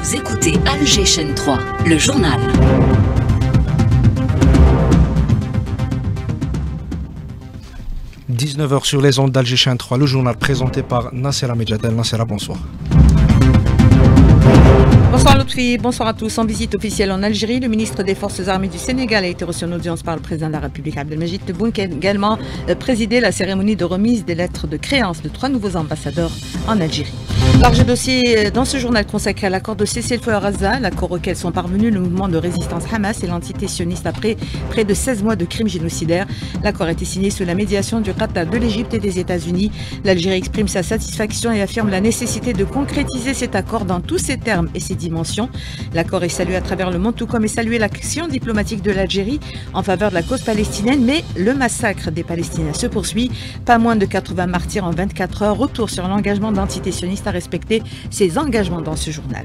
Vous écoutez Alger Chaîne 3, le journal. « 19h sur les ondes d'Alger Chaîne 3, le journal présenté par Nassera Medjadel. Nassera, bonsoir. Bonsoir Lotfi, bonsoir à tous. En visite officielle en Algérie, le ministre des Forces armées du Sénégal a été reçu en audience par le président de la République Abdelmajid Tebboune, qui a également présidé la cérémonie de remise des lettres de créance de 3 nouveaux ambassadeurs en Algérie. Large dossier dans ce journal consacré à l'accord de cessez-le-feu à Gaza, l'accord auquel sont parvenus le mouvement de résistance Hamas et l'entité sioniste après près de 16 mois de crimes génocidaires. L'accord a été signé sous la médiation du Qatar, de l'Égypte et des États-Unis. L'Algérie exprime sa satisfaction et affirme la nécessité de concrétiser cet accord dans tous ses termes et ses dimensions. L'accord est salué à travers le monde, tout comme est saluée l'action diplomatique de l'Algérie en faveur de la cause palestinienne, mais le massacre des Palestiniens se poursuit. Pas moins de 80 martyrs en 24 heures. Retour sur l'engagement d'entité sioniste à respecter ses engagements dans ce journal.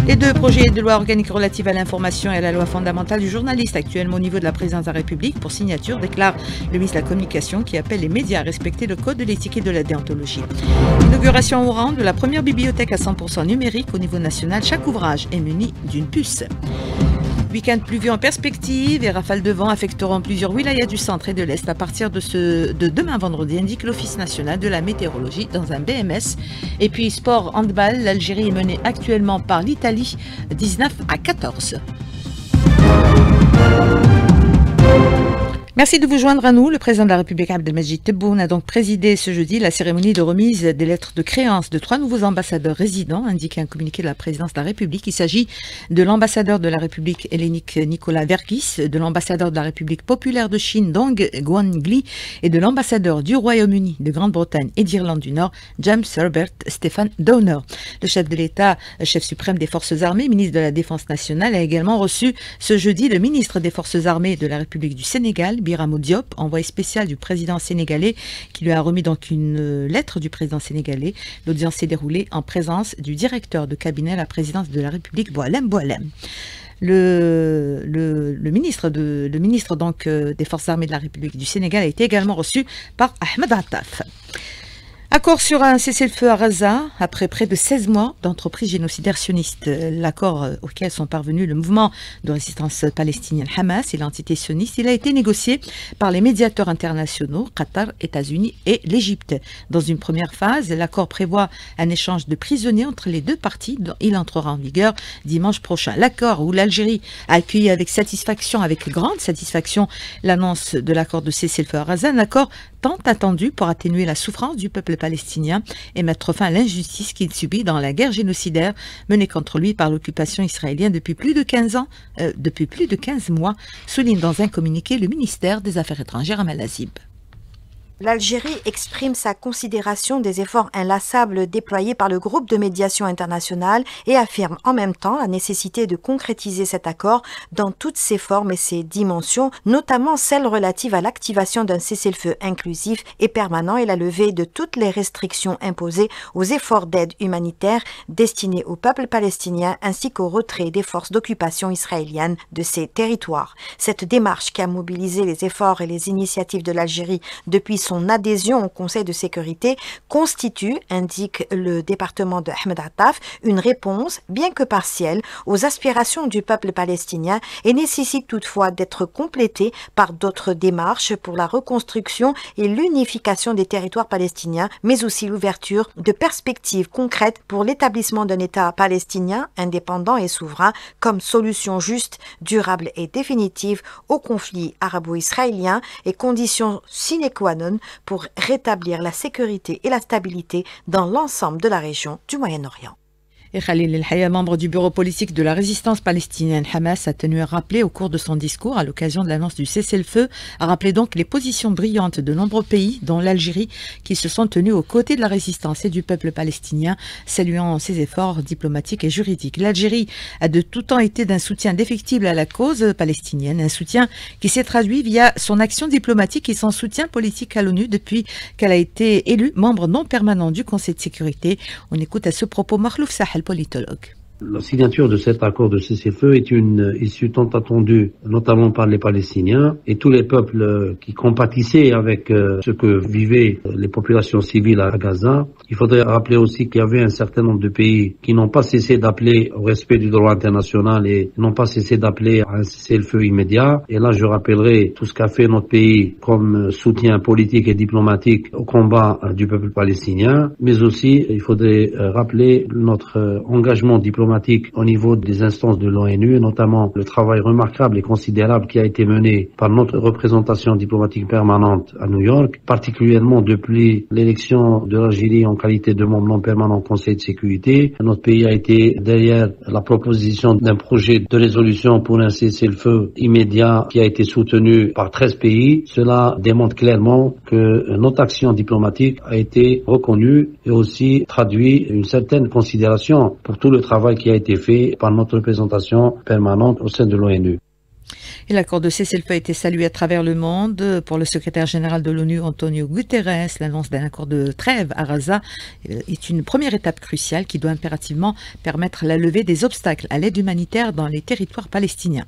Les deux projets de loi organique relatifs à l'information et à la loi fondamentale du journaliste actuellement au niveau de la présidence de la République pour signature, déclare le ministre de la Communication qui appelle les médias à respecter le code de l'éthique et de la déontologie. Inauguration au rang de la première bibliothèque à 100% numérique au niveau national. Chaque ouvrage est muni d'une puce. Week-end pluvieux en perspective et rafales de vent affecteront plusieurs wilayas du centre et de l'Est à partir de demain vendredi, indique l'Office national de la météorologie dans un BMS. Et puis sport handball, l'Algérie est menée actuellement par l'Italie 19-14. Merci de vous joindre à nous. Le président de la République Abdelmajid Tebboune a donc présidé ce jeudi la cérémonie de remise des lettres de créance de 3 nouveaux ambassadeurs résidents, indique un communiqué de la présidence de la République. Il s'agit de l'ambassadeur de la République hellénique Nicolas Vergis, de l'ambassadeur de la République populaire de Chine Dong Guangli et de l'ambassadeur du Royaume-Uni, de Grande-Bretagne et d'Irlande du Nord, James Herbert Stephen Downer. Le chef de l'État, chef suprême des Forces armées, ministre de la Défense nationale, a également reçu ce jeudi le ministre des Forces armées de la République du Sénégal, Biramo Diop, envoyé spécial du président sénégalais, qui lui a remis donc une lettre du président sénégalais. L'audience s'est déroulée en présence du directeur de cabinet à la présidence de la République, Boualem Boualem. Le ministre donc des Forces armées de la République du Sénégal a été également reçu par Ahmed Attaf. Accord sur un cessez-le-feu à Gaza après près de 16 mois d'entreprise génocidaire sioniste. L'accord auquel sont parvenus le mouvement de résistance palestinienne Hamas et l'entité sioniste, il a été négocié par les médiateurs internationaux, Qatar, États-Unis et l'Égypte. Dans une première phase, l'accord prévoit un échange de prisonniers entre les deux parties dont il entrera en vigueur dimanche prochain. L'accord où l'Algérie a accueilli avec grande satisfaction l'annonce de l'accord de cessez-le-feu à Gaza, un accord tant attendu pour atténuer la souffrance du peuple palestinien et mettre fin à l'injustice qu'il subit dans la guerre génocidaire menée contre lui par l'occupation israélienne depuis plus de 15 mois, souligne dans un communiqué le ministère des Affaires étrangères à Malazib. L'Algérie exprime sa considération des efforts inlassables déployés par le groupe de médiation internationale et affirme en même temps la nécessité de concrétiser cet accord dans toutes ses formes et ses dimensions, notamment celles relatives à l'activation d'un cessez-le-feu inclusif et permanent et la levée de toutes les restrictions imposées aux efforts d'aide humanitaire destinés au peuple palestinien ainsi qu'au retrait des forces d'occupation israéliennes de ces territoires. Cette démarche qui a mobilisé les efforts et les initiatives de l'Algérie depuis son adhésion au Conseil de sécurité constitue, indique le département de Ahmed Attaf, une réponse, bien que partielle, aux aspirations du peuple palestinien et nécessite toutefois d'être complétée par d'autres démarches pour la reconstruction et l'unification des territoires palestiniens, mais aussi l'ouverture de perspectives concrètes pour l'établissement d'un État palestinien indépendant et souverain comme solution juste, durable et définitive au conflit arabo-israélien et condition sine qua non pour rétablir la sécurité et la stabilité dans l'ensemble de la région du Moyen-Orient. Et Khalil El-Haya, membre du bureau politique de la résistance palestinienne Hamas, a tenu à rappeler au cours de son discours, à l'occasion de l'annonce du cessez-le-feu, a rappelé donc les positions brillantes de nombreux pays, dont l'Algérie, qui se sont tenus aux côtés de la résistance et du peuple palestinien, saluant ses efforts diplomatiques et juridiques. L'Algérie a de tout temps été d'un soutien défectible à la cause palestinienne, un soutien qui s'est traduit via son action diplomatique et son soutien politique à l'ONU depuis qu'elle a été élue membre non permanent du Conseil de sécurité. On écoute à ce propos Marlouf Sahel, politologue. La signature de cet accord de cessez-le-feu est une issue tant attendue, notamment par les Palestiniens et tous les peuples qui compatissaient avec ce que vivaient les populations civiles à Gaza. Il faudrait rappeler aussi qu'il y avait un certain nombre de pays qui n'ont pas cessé d'appeler au respect du droit international et n'ont pas cessé d'appeler à un cessez-le-feu immédiat. Et là, je rappellerai tout ce qu'a fait notre pays comme soutien politique et diplomatique au combat du peuple palestinien, mais aussi il faudrait rappeler notre engagement diplomatique au niveau des instances de l'ONU, et notamment le travail remarquable et considérable qui a été mené par notre représentation diplomatique permanente à New York, particulièrement depuis l'élection de l'Algérie en qualité de membre non permanent au Conseil de sécurité. Notre pays a été derrière la proposition d'un projet de résolution pour un cessez-le-feu immédiat qui a été soutenu par 13 pays. Cela démontre clairement que notre action diplomatique a été reconnue et aussi traduit une certaine considération pour tout le travail qui a été fait par notre représentation permanente au sein de l'ONU. Et l'accord de cessez-le-feu a été salué à travers le monde. Pour le secrétaire général de l'ONU, Antonio Guterres, l'annonce d'un accord de trêve à Gaza est une première étape cruciale qui doit impérativement permettre la levée des obstacles à l'aide humanitaire dans les territoires palestiniens.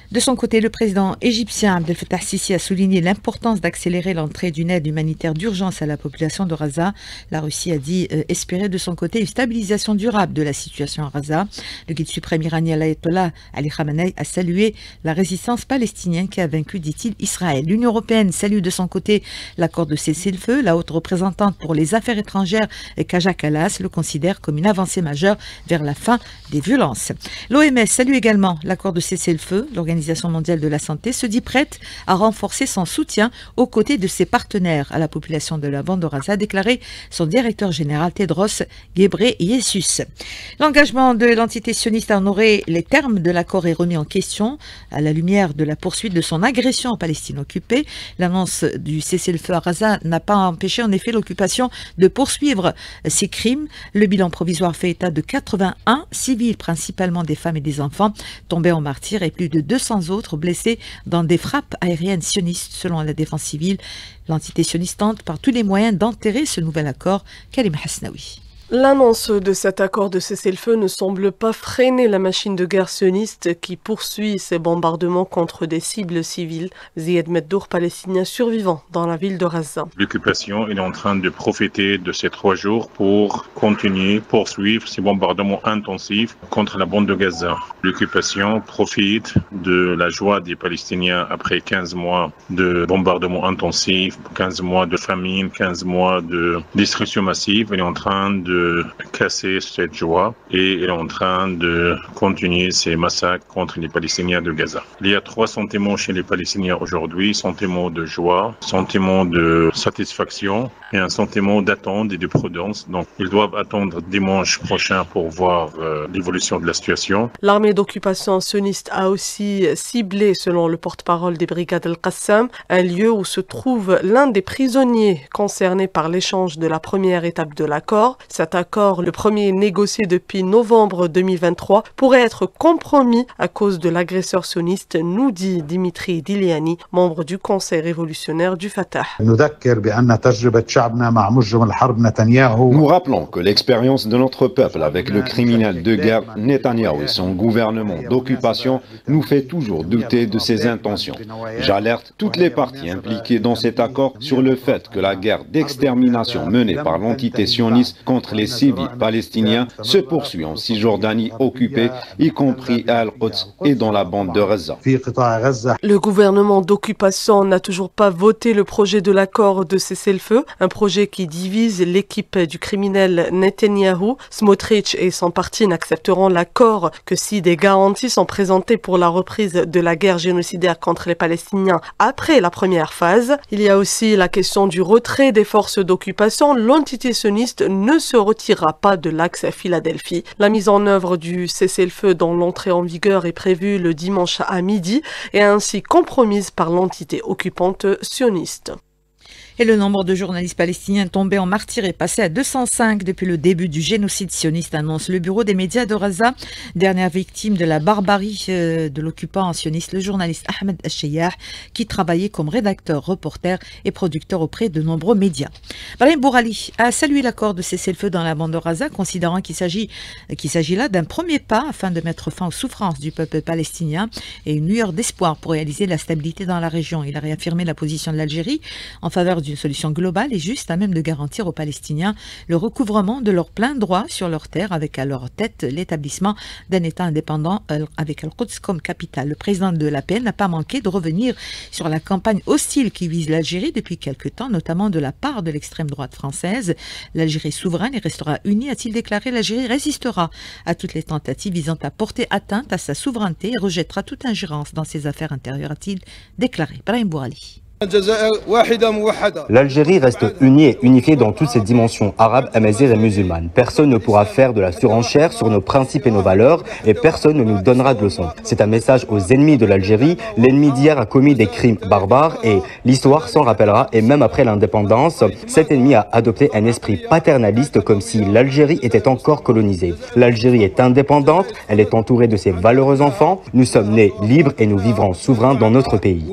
De son côté, le président égyptien Abdel Fattah al-Sisi a souligné l'importance d'accélérer l'entrée d'une aide humanitaire d'urgence à la population de Gaza. La Russie a dit espérer de son côté une stabilisation durable de la situation à Gaza. Le guide suprême iranien l'Ayatollah Ali Khamenei a salué la résistance palestinienne qui a vaincu, dit-il, Israël. L'Union européenne salue de son côté l'accord de cessez-le-feu. La haute représentante pour les affaires étrangères, Kaja Kallas, le considère comme une avancée majeure vers la fin des violences. L'OMS salue également l'accord de cessez-le-feu. L'Organisation mondiale de la santé se dit prête à renforcer son soutien aux côtés de ses partenaires à la population de la bande de Gaza, a déclaré son directeur général Tedros Ghebreyesus. L'engagement de l'entité sioniste à honorer les termes de l'accord est remis en question à la lumière de la poursuite de son agression en Palestine occupée. L'annonce du cessez-le-feu à Gaza n'a pas empêché en effet l'occupation de poursuivre ces crimes. Le bilan provisoire fait état de 81 civils, principalement des femmes et des enfants, tombés en martyrs et plus de 200 autres blessés dans des frappes aériennes sionistes, selon la défense civile. L'entité sioniste tente par tous les moyens d'enterrer ce nouvel accord. Karim Hasnaoui. L'annonce de cet accord de cessez-le-feu ne semble pas freiner la machine de guerre sioniste qui poursuit ses bombardements contre des cibles civiles. Ziad Meddour, palestinien survivant dans la ville de Gaza. L'occupation est en train de profiter de ces 3 jours pour continuer, poursuivre ces bombardements intensifs contre la bande de Gaza. L'occupation profite de la joie des Palestiniens après 15 mois de bombardements intensifs, 15 mois de famine, 15 mois de destruction massive. Elle est en train de casser cette joie et est en train de continuer ces massacres contre les Palestiniens de Gaza. Il y a 3 sentiments chez les Palestiniens aujourd'hui, sentiment de joie, sentiment de satisfaction et un sentiment d'attente et de prudence. Donc ils doivent attendre dimanche prochain pour voir l'évolution de la situation. L'armée d'occupation sioniste a aussi ciblé, selon le porte-parole des brigades Al-Qassam, un lieu où se trouve l'un des prisonniers concernés par l'échange de la première étape de l'accord. Cet accord, le premier négocié depuis novembre 2023, pourrait être compromis à cause de l'agresseur sioniste, nous dit Dimitri Diliani, membre du Conseil révolutionnaire du Fatah. Nous rappelons que l'expérience de notre peuple avec le criminel de guerre Netanyahou et son gouvernement d'occupation nous fait toujours douter de ses intentions. J'alerte toutes les parties impliquées dans cet accord sur le fait que la guerre d'extermination menée par l'entité sioniste contre les civils palestiniens se poursuit en Cisjordanie occupée, y compris à Al-Quds et dans la bande de Gaza. Le gouvernement d'occupation n'a toujours pas voté le projet de l'accord de cessez-le-feu, un projet qui divise l'équipe du criminel Netanyahou. Smotrich et son parti n'accepteront l'accord que si des garanties sont présentées pour la reprise de la guerre génocidaire contre les Palestiniens après la première phase. Il y a aussi la question du retrait des forces d'occupation. L'entité sioniste ne se retirera pas de l'axe à Philadelphie. La mise en œuvre du cessez-le-feu dont l'entrée en vigueur est prévue le dimanche à midi est ainsi compromise par l'entité occupante sioniste. Et le nombre de journalistes palestiniens tombés en martyrs est passé à 205 depuis le début du génocide sioniste, annonce le bureau des médias de Gaza. Dernière victime de la barbarie de l'occupant sioniste, le journaliste Ahmed Al-Shayah, qui travaillait comme rédacteur, reporter et producteur auprès de nombreux médias. Brahim Bourali a salué l'accord de cessez-le-feu dans la bande de Gaza, considérant qu'il s'agit là d'un premier pas afin de mettre fin aux souffrances du peuple palestinien et une lueur d'espoir pour réaliser la stabilité dans la région. Il a réaffirmé la position de l'Algérie en faveur d'une solution globale et juste à même de garantir aux Palestiniens le recouvrement de leur plein droit sur leur terre, avec à leur tête l'établissement d'un État indépendant avec Al-Quds comme capitale. Le président de l'APN n'a pas manqué de revenir sur la campagne hostile qui vise l'Algérie depuis quelque temps, notamment de la part de l'extrême droite française. L'Algérie souveraine et restera unie, a-t-il déclaré. L'Algérie résistera à toutes les tentatives visant à porter atteinte à sa souveraineté et rejettera toute ingérence dans ses affaires intérieures, a-t-il déclaré. Brahim Bourali. L'Algérie reste unie et unifiée dans toutes ses dimensions arabes, amazighes et musulmanes. Personne ne pourra faire de la surenchère sur nos principes et nos valeurs et personne ne nous donnera de leçons. C'est un message aux ennemis de l'Algérie. L'ennemi d'hier a commis des crimes barbares et l'histoire s'en rappellera. Et même après l'indépendance, cet ennemi a adopté un esprit paternaliste comme si l'Algérie était encore colonisée. L'Algérie est indépendante, elle est entourée de ses valeureux enfants. Nous sommes nés libres et nous vivrons souverains dans notre pays.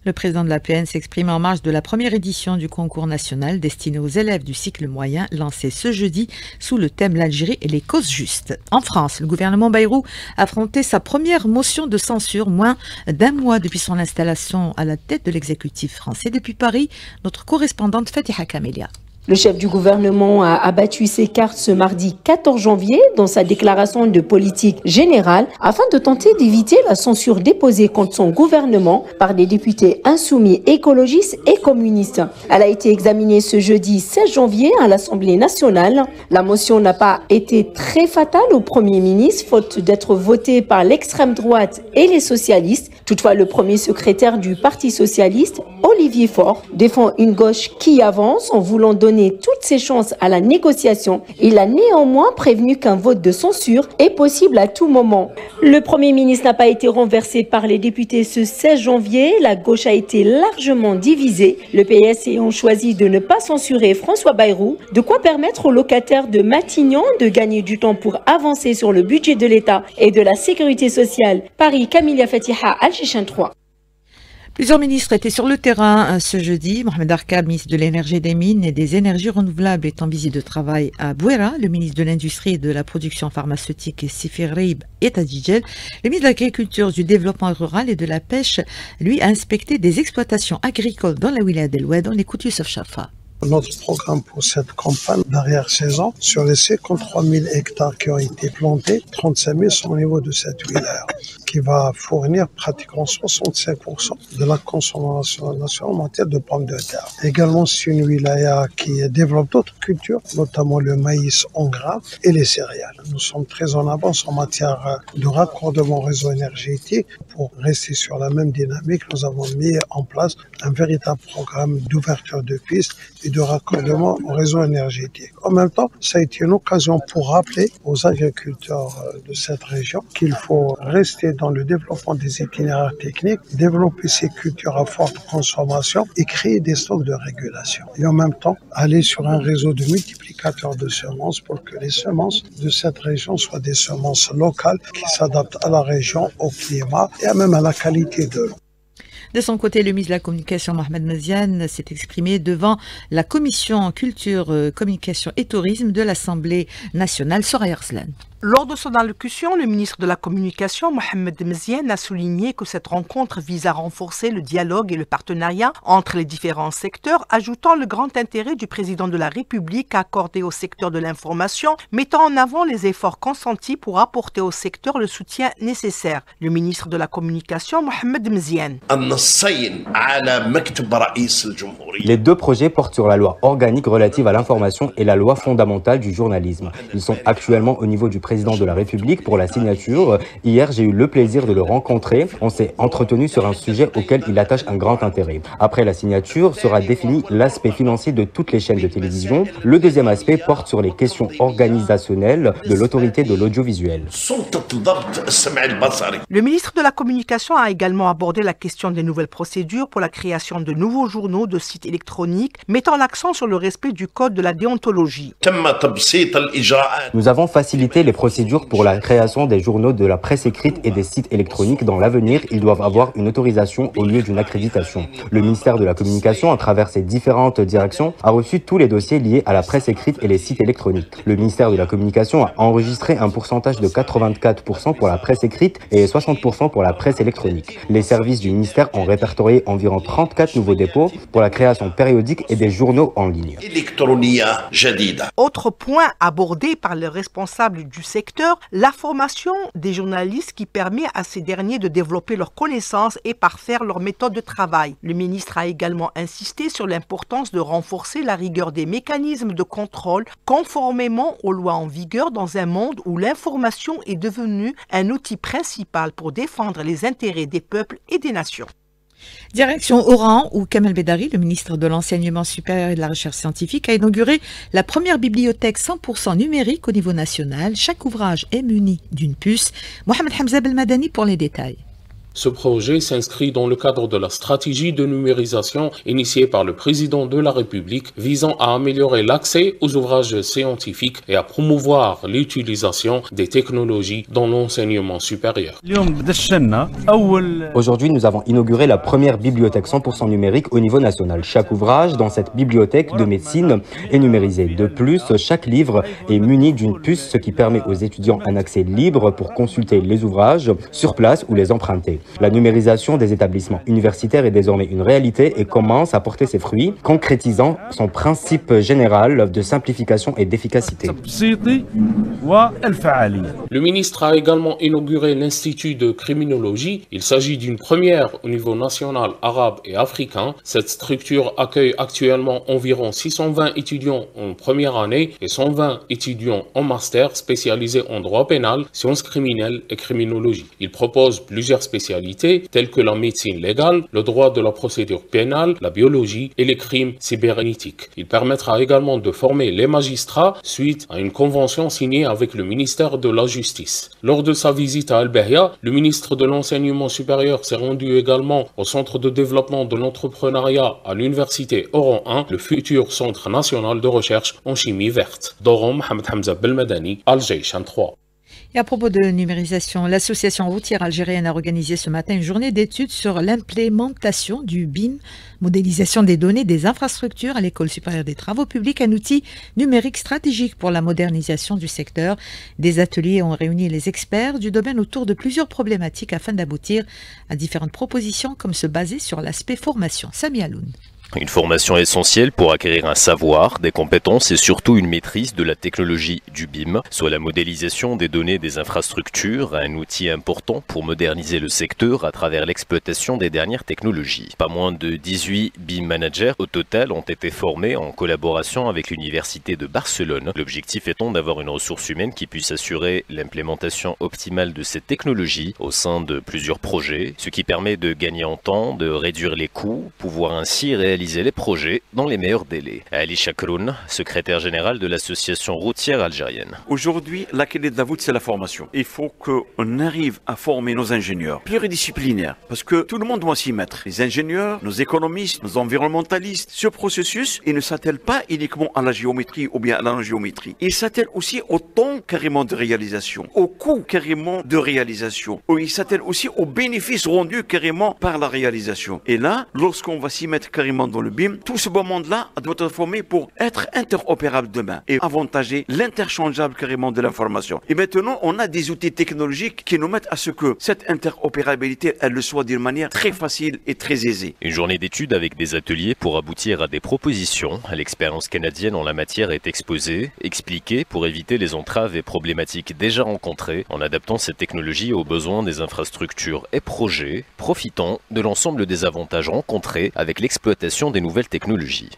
Le président de l'APN s'exprime en marge de la première édition du concours national destiné aux élèves du cycle moyen, lancé ce jeudi sous le thème l'Algérie et les causes justes. En France, le gouvernement Bayrou a affronté sa première motion de censure moins d'un mois depuis son installation à la tête de l'exécutif français. Depuis Paris, notre correspondante Fatiha Kamelia. Le chef du gouvernement a abattu ses cartes ce mardi 14 janvier dans sa déclaration de politique générale afin de tenter d'éviter la censure déposée contre son gouvernement par des députés insoumis, écologistes et communistes. Elle a été examinée ce jeudi 16 janvier à l'Assemblée nationale. La motion n'a pas été très fatale au Premier ministre, faute d'être votée par l'extrême droite et les socialistes. Toutefois, le premier secrétaire du Parti socialiste, Olivier Faure, défend une gauche qui avance en voulant donner toutes ses chances à la négociation. Il a néanmoins prévenu qu'un vote de censure est possible à tout moment. Le Premier ministre n'a pas été renversé par les députés ce 16 janvier. La gauche a été largement divisée. Le PS ayant choisi de ne pas censurer François Bayrou, de quoi permettre aux locataires de Matignon de gagner du temps pour avancer sur le budget de l'État et de la sécurité sociale. Paris, Kamilia Fatiha, Al-Chéchen 3. Plusieurs ministres étaient sur le terrain ce jeudi. Mohamed Arkab, ministre de l'Énergie et des Mines et des Énergies renouvelables, est en visite de travail à Bouera. Le ministre de l'Industrie et de la Production pharmaceutique, Sifir Reib, est à Djidjel. Le ministre de l'Agriculture, du Développement rural et de la Pêche, lui, a inspecté des exploitations agricoles dans la wilaya d'El Oued. On écoute Youssef Chafa. Notre programme pour cette campagne d'arrière-saison, sur les 53 000 hectares qui ont été plantés, 35 000 sont au niveau de cette wilaya, qui va fournir pratiquement 65% de la consommation nationale en matière de pommes de terre. Également, c'est une wilaya qui développe d'autres cultures, notamment le maïs en grains et les céréales. Nous sommes très en avance en matière de raccordement au réseau énergétique. Pour rester sur la même dynamique, nous avons mis en place un véritable programme d'ouverture de pistes et de raccordement au réseau énergétique. En même temps, ça a été une occasion pour rappeler aux agriculteurs de cette région qu'il faut rester dans le développement des itinéraires techniques, développer ces cultures à forte consommation et créer des stocks de régulation. Et en même temps, aller sur un réseau de multiplicateurs de semences pour que les semences de cette région soient des semences locales qui s'adaptent à la région, au climat et même à la qualité de l'eau. De son côté, le ministre de la Communication, Mohamed Maziane, s'est exprimé devant la Commission Culture, Communication et Tourisme de l'Assemblée nationale. Soraya Arslan. Lors de son allocution, le ministre de la Communication, Mohamed Maziane, a souligné que cette rencontre vise à renforcer le dialogue et le partenariat entre les différents secteurs, ajoutant le grand intérêt du président de la République accordé au secteur de l'information, mettant en avant les efforts consentis pour apporter au secteur le soutien nécessaire. Le ministre de la Communication, Mohamed Maziane. Les deux projets portent sur la loi organique relative à l'information et la loi fondamentale du journalisme. Ils sont actuellement au niveau du président de la République pour la signature. Hier, j'ai eu le plaisir de le rencontrer. On s'est entretenu sur un sujet auquel il attache un grand intérêt. Après la signature, sera défini l'aspect financier de toutes les chaînes de télévision. Le deuxième aspect porte sur les questions organisationnelles de l'autorité de l'audiovisuel. Le ministre de la Communication a également abordé la question des nouvelles procédures pour la création de nouveaux journaux de sites électroniques, mettant l'accent sur le respect du code de la déontologie. Nous avons facilité les procédures pour la création des journaux de la presse écrite et des sites électroniques. Dans l'avenir, ils doivent avoir une autorisation au lieu d'une accréditation. Le ministère de la Communication, à travers ses différentes directions, a reçu tous les dossiers liés à la presse écrite et les sites électroniques. Le ministère de la Communication a enregistré un pourcentage de 84% pour la presse écrite et 60% pour la presse électronique. Les services du ministère ont répertorié environ 34 nouveaux dépôts pour la création périodique et des journaux en ligne. Autre point abordé par les responsables du secteur, la formation des journalistes qui permet à ces derniers de développer leurs connaissances et parfaire leur méthode de travail. Le ministre a également insisté sur l'importance de renforcer la rigueur des mécanismes de contrôle conformément aux lois en vigueur dans un monde où l'information est devenue un outil principal pour défendre les intérêts des peuples et des nations. Direction Oran, où Kamel Bedari, le ministre de l'Enseignement supérieur et de la Recherche scientifique, a inauguré la première bibliothèque 100% numérique au niveau national. Chaque ouvrage est muni d'une puce. Mohamed Hamza Belmadani pour les détails. Ce projet s'inscrit dans le cadre de la stratégie de numérisation initiée par le président de la République visant à améliorer l'accès aux ouvrages scientifiques et à promouvoir l'utilisation des technologies dans l'enseignement supérieur. Aujourd'hui, nous avons inauguré la première bibliothèque 100% numérique au niveau national. Chaque ouvrage dans cette bibliothèque de médecine est numérisé. De plus, chaque livre est muni d'une puce, ce qui permet aux étudiants un accès libre pour consulter les ouvrages sur place ou les emprunter. La numérisation des établissements universitaires est désormais une réalité et commence à porter ses fruits, concrétisant son principe général de simplification et d'efficacité. Le ministre a également inauguré l'Institut de criminologie. Il s'agit d'une première au niveau national arabe et africain. Cette structure accueille actuellement environ 620 étudiants en première année et 120 étudiants en master spécialisés en droit pénal, sciences criminelles et criminologie. Il propose plusieurs spécialités telles que la médecine légale, le droit de la procédure pénale, la biologie et les crimes cybernétiques. Il permettra également de former les magistrats suite à une convention signée avec le ministère de la Justice. Lors de sa visite à Al-Bahia, le ministre de l'Enseignement supérieur s'est rendu également au Centre de développement de l'entrepreneuriat à l'Université Oran 1, le futur Centre national de recherche en chimie verte. Doron Mohamed Hamza Belmadani, Al-Jayshan 3. Et à propos de numérisation, l'association routière algérienne a organisé ce matin une journée d'études sur l'implémentation du BIM, modélisation des données des infrastructures à l'École supérieure des travaux publics, un outil numérique stratégique pour la modernisation du secteur. Des ateliers ont réuni les experts du domaine autour de plusieurs problématiques afin d'aboutir à différentes propositions comme se baser sur l'aspect formation. Sami Aloun. Une formation essentielle pour acquérir un savoir, des compétences et surtout une maîtrise de la technologie du BIM, soit la modélisation des données des infrastructures, un outil important pour moderniser le secteur à travers l'exploitation des dernières technologies. Pas moins de 18 BIM managers au total ont été formés en collaboration avec l'Université de Barcelone. L'objectif étant d'avoir une ressource humaine qui puisse assurer l'implémentation optimale de cette technologie au sein de plusieurs projets, ce qui permet de gagner en temps, de réduire les coûts, pouvoir ainsi réaliser les projets dans les meilleurs délais. Ali Chakroun, secrétaire général de l'association routière algérienne. Aujourd'hui, la clé de la voûte, c'est la formation. Il faut qu'on arrive à former nos ingénieurs pluridisciplinaires, parce que tout le monde doit s'y mettre. Les ingénieurs, nos économistes, nos environnementalistes. Ce processus, il ne s'attelle pas uniquement à la géométrie ou bien à l'angéométrie. Il s'attelle aussi au temps carrément de réalisation, au coût carrément de réalisation. Il s'attelle aussi aux bénéfices rendus carrément par la réalisation. Et là, lorsqu'on va s'y mettre carrément dans le BIM, tout ce beau monde-là doit être formé pour être interopérable demain et avantager l'interchangeable carrément de l'information. Et maintenant, on a des outils technologiques qui nous mettent à ce que cette interopérabilité, elle le soit d'une manière très facile et très aisée. Une journée d'études avec des ateliers pour aboutir à des propositions. L'expérience canadienne en la matière est exposée, expliquée pour éviter les entraves et problématiques déjà rencontrées en adaptant cette technologie aux besoins des infrastructures et projets, profitant de l'ensemble des avantages rencontrés avec l'exploitation des nouvelles technologies.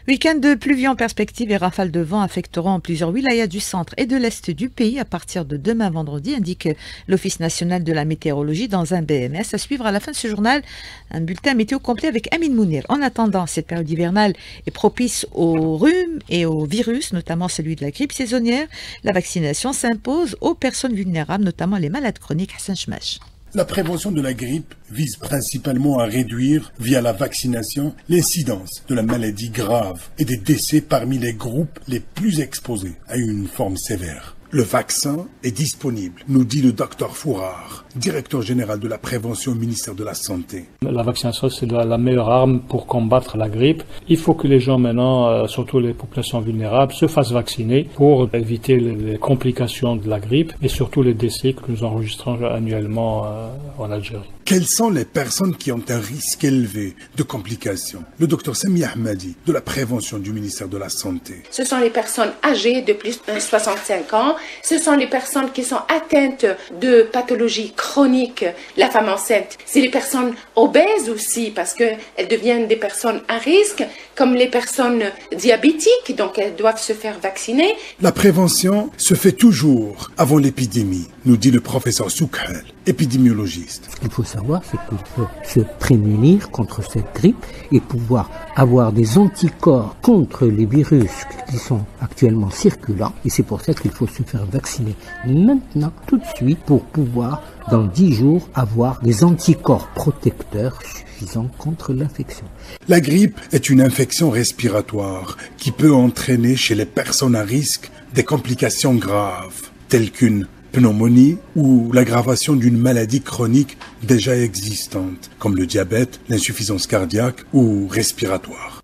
Week-end de pluie en perspective et rafales de vent affecteront plusieurs wilayas du centre et de l'est du pays à partir de demain vendredi, indique l'Office national de la météorologie dans un BMS. À suivre à la fin de ce journal, un bulletin météo complet avec Amine Mounir. En attendant, cette période hivernale est propice aux rhumes et aux virus, notamment celui de la grippe saisonnière. La vaccination s'impose aux personnes vulnérables, notamment les malades chroniques. Hassan Chmash. La prévention de la grippe vise principalement à réduire, via la vaccination, l'incidence de la maladie grave et des décès parmi les groupes les plus exposés à une forme sévère. Le vaccin est disponible, nous dit le docteur Fourard, directeur général de la prévention au ministère de la Santé. La vaccination, c'est la meilleure arme pour combattre la grippe. Il faut que les gens maintenant, surtout les populations vulnérables, se fassent vacciner pour éviter les complications de la grippe et surtout les décès que nous enregistrons annuellement en Algérie. Quelles sont les personnes qui ont un risque élevé de complications? Le docteur Sami Ahmadi, de la prévention du ministère de la Santé. Ce sont les personnes âgées de plus de 65 ans. Ce sont les personnes qui sont atteintes de pathologies chroniques. La femme enceinte, c'est les personnes obèses aussi parce qu'elles deviennent des personnes à risque, comme les personnes diabétiques, donc elles doivent se faire vacciner. La prévention se fait toujours avant l'épidémie, nous dit le professeur Soukhel, épidémiologiste. Ce qu'il faut savoir, c'est qu'il faut se prémunir contre cette grippe et pouvoir avoir des anticorps contre les virus qui sont actuellement circulants. Et c'est pour ça qu'il faut se faire vacciner maintenant, tout de suite, pour pouvoir, dans 10 jours, avoir des anticorps protecteurs suffisants contre l'infection. La grippe est une infection respiratoire qui peut entraîner chez les personnes à risque des complications graves, telles qu'une pneumonie ou l'aggravation d'une maladie chronique déjà existante, comme le diabète, l'insuffisance cardiaque ou respiratoire.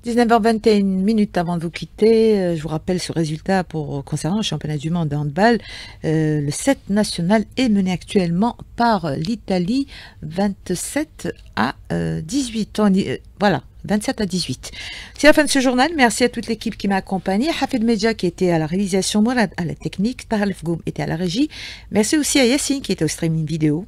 19h21 avant de vous quitter, je vous rappelle ce résultat concernant le championnat du monde de handball. Le 7 national est mené actuellement par l'Italie 27 à 18. Voilà. 27 à 18. C'est la fin de ce journal. Merci à toute l'équipe qui m'a accompagné. Hafid Medja qui était à la réalisation, Mourad à la technique, Tahal Fgoum était à la régie. Merci aussi à Yassine qui était au streaming vidéo.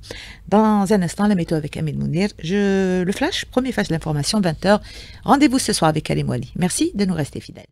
Dans un instant, la météo avec Amel Mounir. Le flash, premier flash de l'information, 20h. Rendez-vous ce soir avec Alim Wali. Merci de nous rester fidèles.